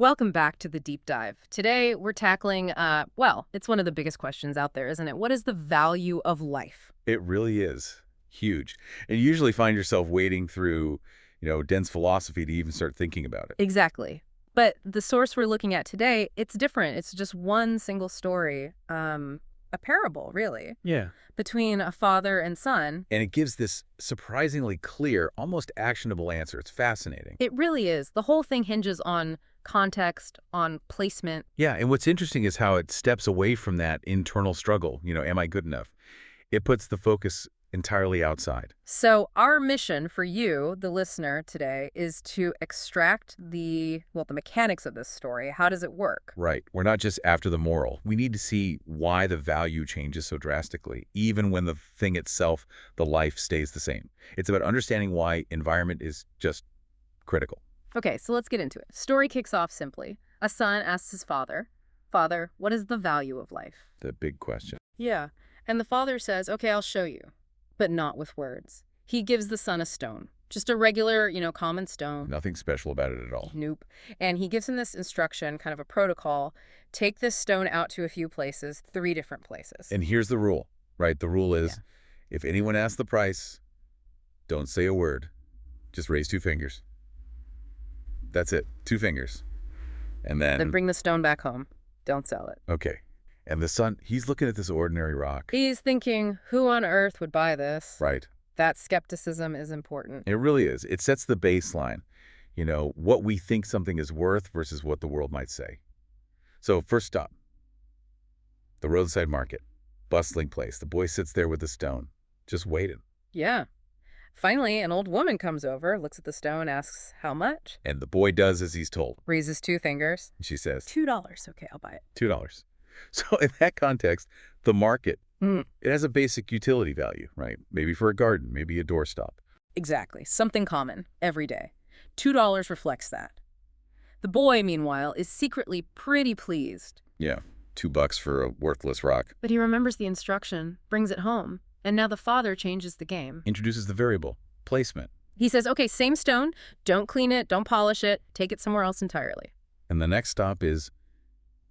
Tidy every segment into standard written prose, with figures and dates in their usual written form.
Welcome back to the deep dive. Today we're tackling, well, it's one of the biggest questions out there, isn't it? What is the value of life? It really is huge. And you usually find yourself wading through, dense philosophy to even start thinking about it. Exactly. But the source we're looking at today, it's different. It's just one single story, a parable, really, Yeah. between a father and son. And it gives this surprisingly clear, almost actionable answer. It's fascinating. It really is. The whole thing hinges on context, on placement. Yeah, and what's interesting is how it steps away from that internal struggle, am I good enough? It puts the focus entirely outside. So our mission for you, the listener, today is to extract the mechanics of this story. How does it work? Right. We're not just after the moral. We need to see why the value changes so drastically, even when the thing itself, the life, stays the same. It's about understanding why environment is just critical. Okay, so let's get into it. Story kicks off simply. A son asks his father, "Father, what is the value of life?" The big question. Yeah. And the father says, "Okay, I'll show you," but not with words. He gives the son a stone, just a regular, common stone. Nothing special about it at all. Nope. And he gives him this instruction, kind of a protocol. Take this stone out to a few places, 3 different places. And here's the rule, right? The rule is, Yeah. if anyone asks the price, don't say a word. Just raise 2 fingers. That's it. 2 fingers. And Then bring the stone back home. Don't sell it. okay. And the son, he's looking at this ordinary rock. He's thinking, who on earth would buy this? Right. That skepticism is important. It really is. It sets the baseline, what we think something is worth versus what the world might say. So first stop, the roadside market, bustling place. The boy sits there with the stone, just waiting. Yeah. Finally, an old woman comes over, looks at the stone, asks how much, And the boy does as he's told. raises 2 fingers. And she says, $2. Okay, I'll buy it. $2. So in that context, the market, Mm. it has a basic utility value, right? Maybe for a garden, maybe a doorstop. Exactly. Something common, every day. $2 reflects that. The boy, meanwhile, is secretly pretty pleased. Yeah, $2 for a worthless rock. But he remembers the instruction, brings it home, and now the father changes the game. Introduces the variable, placement. He says, okay, same stone, don't clean it, don't polish it, take it somewhere else entirely. And the next stop is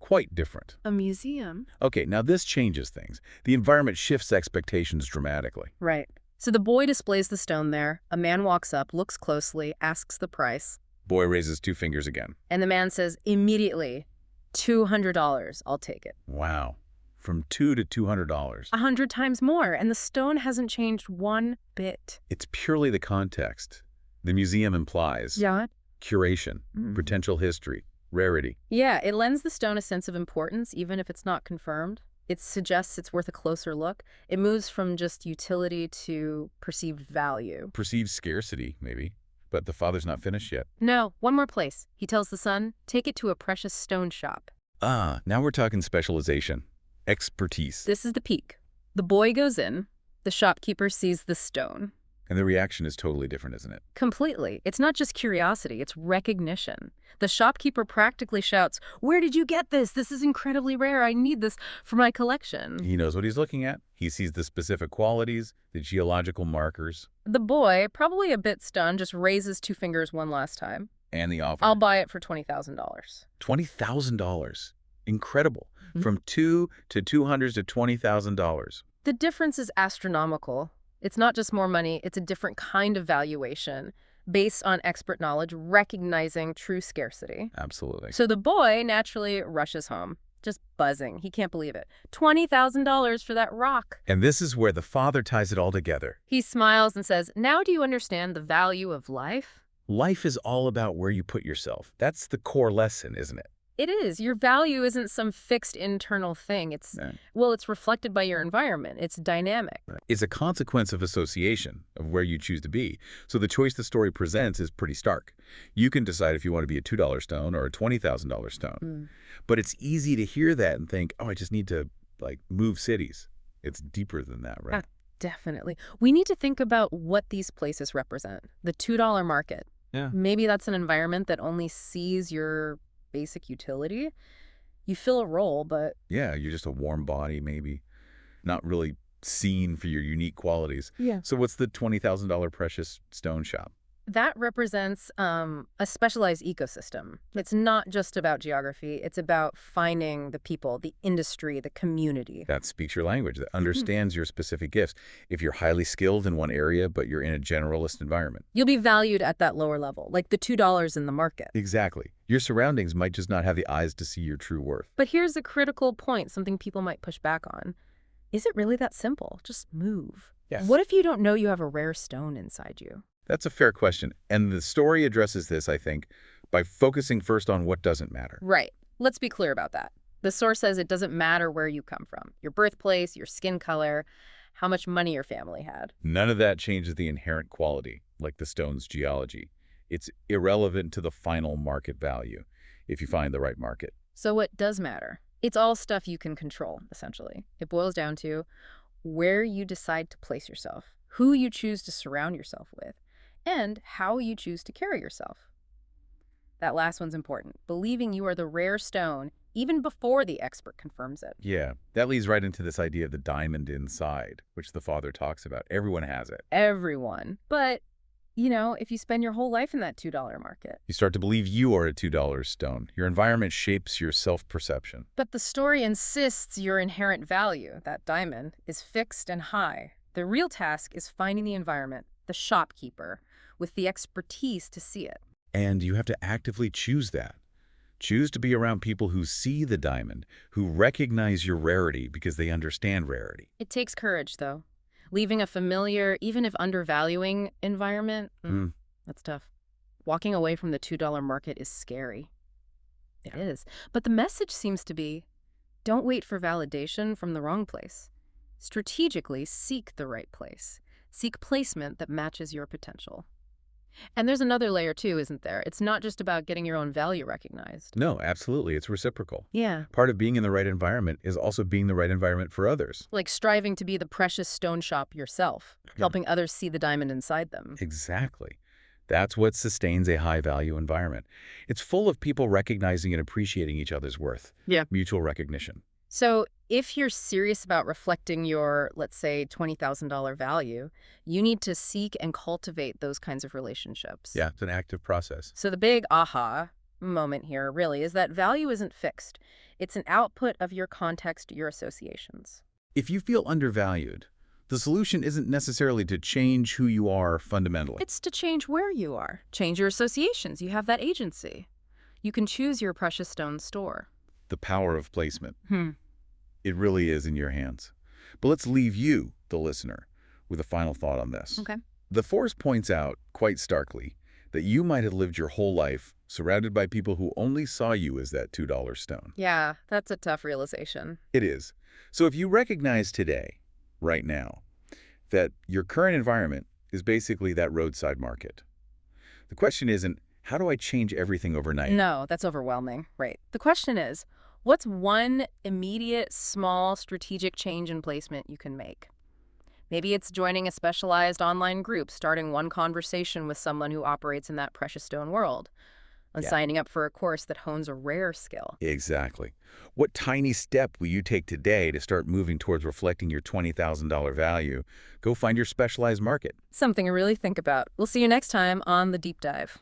quite different. A museum? Okay, now this changes things. The environment shifts expectations dramatically. Right. So the boy displays the stone there. A man walks up, looks closely, asks the price. Boy raises 2 fingers again. And the man says immediately, $200, I'll take it. Wow. From $2 to $200. 100 times more, and the stone hasn't changed one bit. It's purely the context. The museum implies Yeah. curation, potential history, rarity. Yeah, it lends the stone a sense of importance, even if it's not confirmed. It suggests it's worth a closer look. It moves from just utility to perceived value. Perceived scarcity, maybe. But the father's not finished yet. No, one more place. He tells the son, take it to a precious stone shop. Now we're talking specialization. Expertise. This is the peak. The boy goes in. The shopkeeper sees the stone. And the reaction is totally different, isn't it? Completely. It's not just curiosity, it's recognition. The shopkeeper practically shouts, "Where did you get this? This is incredibly rare. I need this for my collection." He knows what he's looking at. He sees the specific qualities, the geological markers, The boy, probably a bit stunned, just raises 2 fingers one last time. and the offer. I'll buy it for $20,000. $20,000. Incredible. From 2 to 200 to $20,000. The difference is astronomical. It's not just more money, it's a different kind of valuation based on expert knowledge, recognizing true scarcity. Absolutely. So the boy naturally rushes home, just buzzing. He can't believe it. $20,000 for that rock. And this is where the father ties it all together. He smiles and says, "Now do you understand the value of life?" Life is all about where you put yourself. That's the core lesson, isn't it? It is. Your value isn't some fixed internal thing. It's reflected by your environment. It's dynamic. It's a consequence of association, of where you choose to be. So the choice the story presents is pretty stark. You can decide if you want to be a $2 stone or a $20,000 stone. But it's easy to hear that and think, oh, I just need to, move cities. It's deeper than that, right? Definitely. We need to think about what these places represent. The $2 market. Yeah. Maybe that's an environment that only sees your basic utility. You fill a role, but Yeah, you're just a warm body, maybe. Not really seen for your unique qualities. Yeah. So what's the $20,000 precious stone shop? That represents a specialized ecosystem. It's not just about geography. It's about finding the people, the industry, the community. That speaks your language, that Mhm. understands your specific gifts. If you're highly skilled in one area, but you're in a generalist environment. You'll be valued at that lower level, like the $2 in the market. Exactly. Your surroundings might just not have the eyes to see your true worth. But here's a critical point, something people might push back on. Is it really that simple? Just move. Yes. What if you don't know you have a rare stone inside you? That's a fair question. And the story addresses this, I think, by focusing first on what doesn't matter. Right. Let's be clear about that. The source says it doesn't matter where you come from, your birthplace, your skin color, how much money your family had. None of that changes the inherent quality, like the stone's geology. It's irrelevant to the final market value, if you find the right market. So what does matter? It's all stuff you can control, essentially. It boils down to where you decide to place yourself, who you choose to surround yourself with, and how you choose to carry yourself. That last one's important. Believing you are the rare stone even before the expert confirms it. Yeah, that leads right into this idea of the diamond inside, which the father talks about. Everyone has it. Everyone. But, if you spend your whole life in that $2 market. You start to believe you are a $2 stone. Your environment shapes your self-perception. But the story insists your inherent value, that diamond, is fixed and high. The real task is finding the environment, the shopkeeper, with the expertise to see it. And you have to actively choose that. Choose to be around people who see the diamond, who recognize your rarity because they understand rarity. It takes courage, though. Leaving a familiar, even if undervaluing, environment, that's tough. Walking away from the $2 market is scary. It is. But the message seems to be, don't wait for validation from the wrong place. Strategically seek the right place. Seek placement that matches your potential. And there's another layer too, isn't there? It's not just about getting your own value recognized. No, absolutely. It's reciprocal. Yeah. Part of being in the right environment is also being the right environment for others. Like striving to be the precious stone shop yourself, helping others see the diamond inside them. Exactly. That's what sustains a high-value environment. It's full of people recognizing and appreciating each other's worth. Yeah. Mutual recognition. So if you're serious about reflecting your, let's say, $20,000 value, you need to seek and cultivate those kinds of relationships. Yeah, it's an active process. So the big aha moment here really is that value isn't fixed. It's an output of your context, your associations. If you feel undervalued, the solution isn't necessarily to change who you are fundamentally. It's to change where you are. Change your associations. You have that agency. You can choose your precious stone store. The power of placement. It really is in your hands. But let's leave you, the listener, with a final thought on this. Okay. The Force points out, quite starkly, that you might have lived your whole life surrounded by people who only saw you as that $2 stone. Yeah, that's a tough realization. It is. So if you recognize today, right now, that your current environment is basically that roadside market, the question isn't, how do I change everything overnight? No, that's overwhelming. Right. The question is, what's one immediate, small, strategic change in placement you can make? Maybe it's joining a specialized online group, starting one conversation with someone who operates in that precious stone world, and signing up for a course that hones a rare skill. Exactly. What tiny step will you take today to start moving towards reflecting your $20,000 value? Go find your specialized market. Something to really think about. We'll see you next time on The Deep Dive.